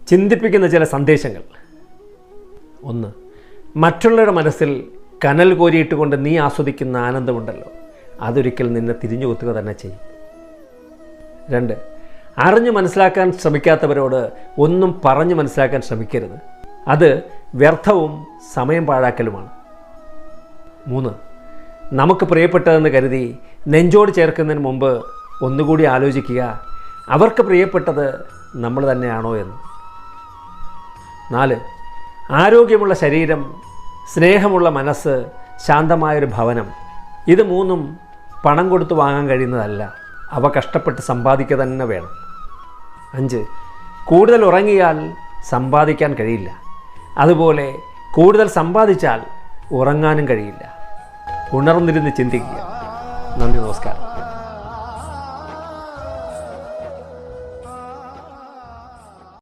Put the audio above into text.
ചിന്തിപ്പിക്കുന്ന ചില സന്ദേശങ്ങൾ. 1. മറ്റുള്ളവരുടെ മനസ്സിൽ കനൽ കോരിയിട്ടുകൊണ്ട് നീ ആസ്വദിക്കുന്ന ആനന്ദമുണ്ടല്ലോ, അതൊരിക്കൽ നിന്നെ തിരിഞ്ഞു കുത്തുക തന്നെ ചെയ്യും. 2. അറിഞ്ഞു മനസ്സിലാക്കാൻ ശ്രമിക്കാത്തവരോട് ഒന്നും പറഞ്ഞു മനസ്സിലാക്കാൻ ശ്രമിക്കരുത്. അത് വ്യർത്ഥവും സമയം പാഴാക്കലുമാണ്. 3. നമുക്ക് പ്രിയപ്പെട്ടതെന്ന് കരുതി നെഞ്ചോട് ചേർക്കുന്നതിന് മുമ്പ് ഒന്നുകൂടി ആലോചിക്കുക, അവർക്ക് പ്രിയപ്പെട്ടത് നമ്മൾ തന്നെയാണോ എന്ന്. 4. ആരോഗ്യമുള്ള ശരീരം, സ്നേഹമുള്ള മനസ്സ്, ശാന്തമായൊരു ഭവനം, ഇത് 3 പണം കൊടുത്ത് വാങ്ങാൻ കഴിയുന്നതല്ല, അവ കഷ്ടപ്പെട്ട് സമ്പാദിക്കുക തന്നെ വേണം. 5. കൂടുതൽ ഉറങ്ങിയാൽ സമ്പാദിക്കാൻ കഴിയില്ല, അതുപോലെ കൂടുതൽ സമ്പാദിച്ചാൽ ഉറങ്ങാനും കഴിയില്ല. ഉണർന്നിരുന്ന് ചിന്തിക്കുക. നന്ദി, നമസ്കാരം.